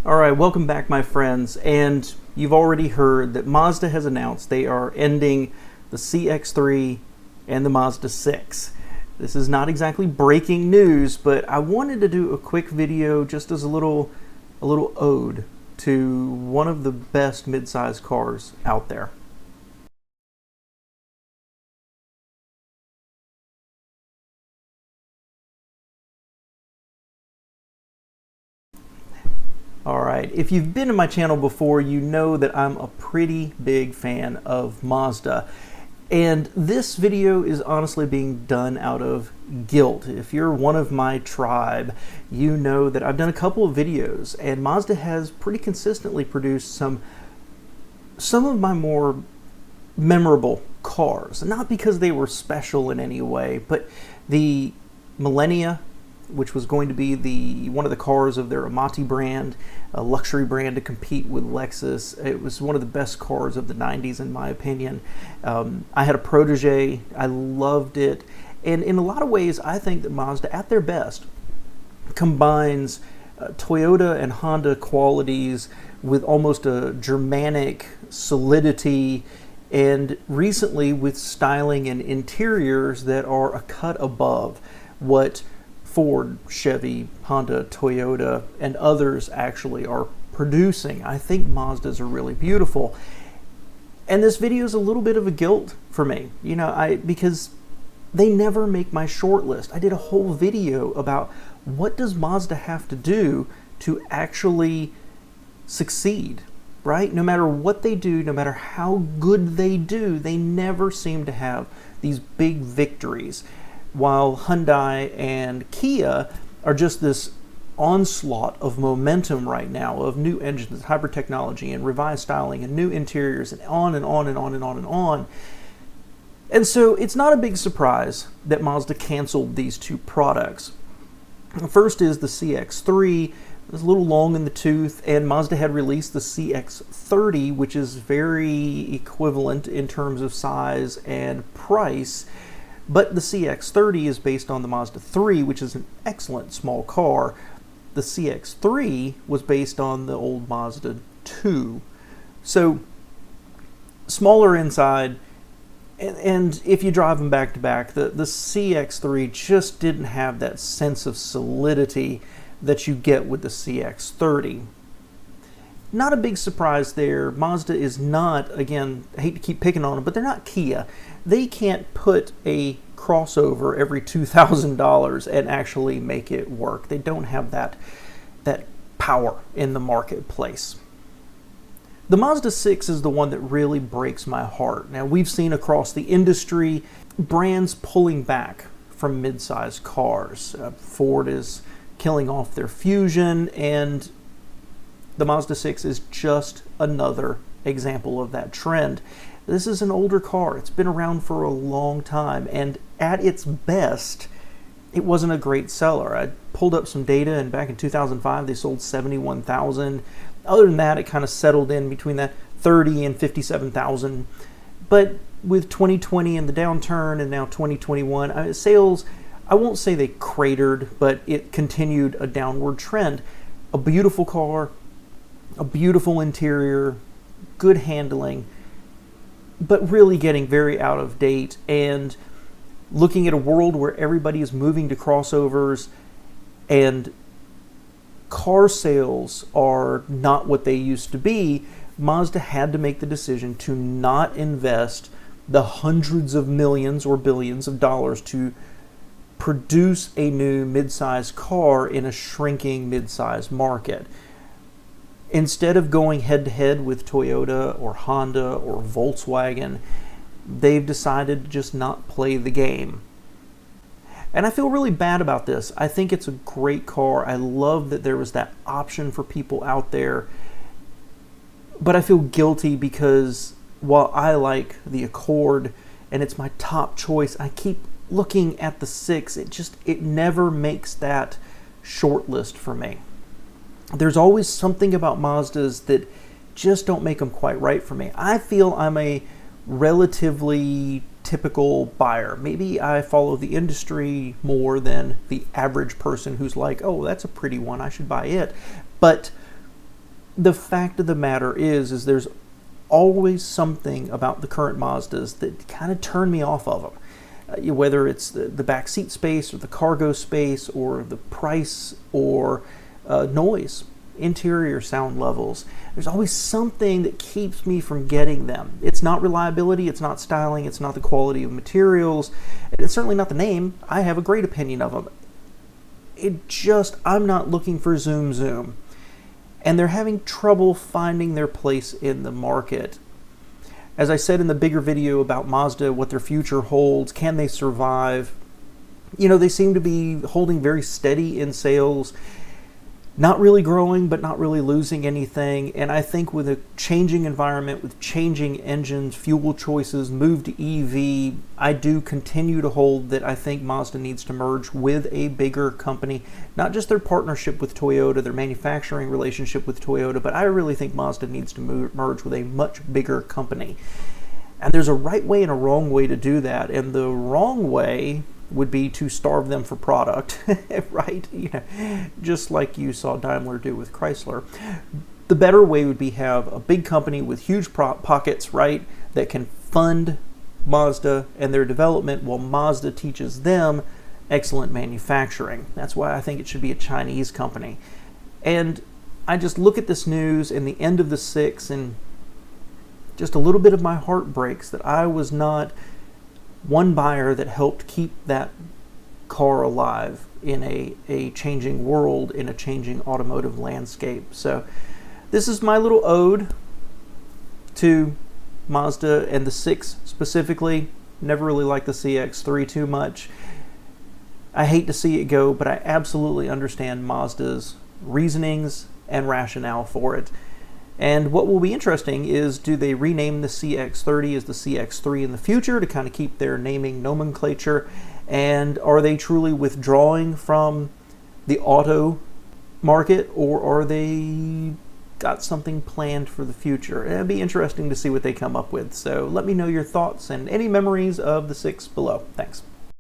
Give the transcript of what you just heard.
All right, welcome back, my friends. And you've already heard that Mazda has announced they are ending the CX3 and the Mazda 6. This is not exactly breaking news, but I wanted to do a quick video just as a little ode to one of the best mid-sized cars out there. Alright, if you've been to my channel before, you know that I'm a pretty big fan of Mazda. And this video is honestly being done out of guilt. If you're one of my tribe, you know that I've done a couple of videos, and Mazda has pretty consistently produced some of my more memorable cars. Not because they were special in any way, but the Millennia, which was going to be one of the cars of their Amati brand, a luxury brand to compete with Lexus. It was one of the best cars of the 90s, in my opinion. I had a Protege. I loved it. And in a lot of ways, I think that Mazda, at their best, combines Toyota and Honda qualities with almost a Germanic solidity, and recently with styling and interiors that are a cut above what Ford, Chevy, Honda, Toyota, and others actually are producing. I think Mazdas are really beautiful. And this video is a little bit of a guilt for me, because they never make my short list. I did a whole video about what does Mazda have to do to actually succeed, right? No matter what they do, no matter how good they do, they never seem to have these big victories. While Hyundai and Kia are just this onslaught of momentum right now of new engines, hybrid technology, and revised styling, and new interiors, and on and on and on and on and on. And so it's not a big surprise that Mazda canceled these two products. The first is the CX3. It was a little long in the tooth, and Mazda had released the CX30, which is very equivalent in terms of size and price. But the CX30 is based on the Mazda 3, which is an excellent small car. The CX3 was based on the old Mazda 2. So, smaller inside, and if you drive them back to back, the CX3 just didn't have that sense of solidity that you get with the CX30. Not a big surprise there. Mazda is not, again, I hate to keep picking on them, but they're not Kia. They can't put a crossover every $2,000 and actually make it work. They don't have that power in the marketplace. The Mazda 6 is the one that really breaks my heart. Now, we've seen across the industry brands pulling back from mid-sized cars. Ford is killing off their Fusion, and the Mazda 6 is just another example of that trend. This is an older car. It's been around for a long time, and at its best, it wasn't a great seller. I pulled up some data, and back in 2005, they sold 71,000. Other than that, it kind of settled in between that 30 and 57,000. But with 2020 and the downturn, and now 2021, sales, I won't say they cratered, but it continued a downward trend. A beautiful car, a beautiful interior, good handling, but really getting very out of date, and looking at a world where everybody is moving to crossovers and car sales are not what they used to be. Mazda had to make the decision to not invest the hundreds of millions or billions of dollars to produce a new mid-sized car in a shrinking mid-sized market. Instead of going head-to-head with Toyota or Honda or Volkswagen, they've decided to just not play the game. And I feel really bad about this. I think it's a great car. I love that there was that option for people out there. But I feel guilty because while I like the Accord and it's my top choice, I keep looking at the 6. It never makes that short list for me. There's always something about Mazdas that just don't make them quite right for me. I feel I'm a relatively typical buyer. Maybe I follow the industry more than the average person who's like, oh, that's a pretty one, I should buy it. But the fact of the matter is there's always something about the current Mazdas that kind of turn me off of them. Whether it's the back seat space or the cargo space or the price or noise, interior sound levels. There's always something that keeps me from getting them. It's not reliability, it's not styling, it's not the quality of materials, it's certainly not the name. I have a great opinion of them. I'm not looking for zoom zoom. And they're having trouble finding their place in the market. As I said in the bigger video about Mazda, what their future holds, can they survive? You know, they seem to be holding very steady in sales, not really growing, but not really losing anything. And I think with a changing environment, with changing engines, fuel choices, move to EV, I do continue to hold that I think Mazda needs to merge with a bigger company, not just their partnership with Toyota, their manufacturing relationship with Toyota, but I really think Mazda needs to merge with a much bigger company. And there's a right way and a wrong way to do that. And the wrong way would be to starve them for product, right? You know, just like you saw Daimler do with Chrysler. The better way would be have a big company with huge pockets, right, that can fund Mazda and their development while Mazda teaches them excellent manufacturing. That's why I think it should be a Chinese company. And I just look at this news and the end of the 6 and just a little bit of my heart breaks that I was not one buyer that helped keep that car alive in a changing world, in a changing automotive landscape. So this is my little ode to Mazda and the 6 specifically. Never really liked the CX3 too much. I hate to see it go, but I absolutely understand Mazda's reasonings and rationale for it. And what will be interesting is, do they rename the CX30 as the CX3 in the future to kind of keep their naming nomenclature? And are they truly withdrawing from the auto market, or are they got something planned for the future? It'd be interesting to see what they come up with. So let me know your thoughts and any memories of the 6 below. Thanks.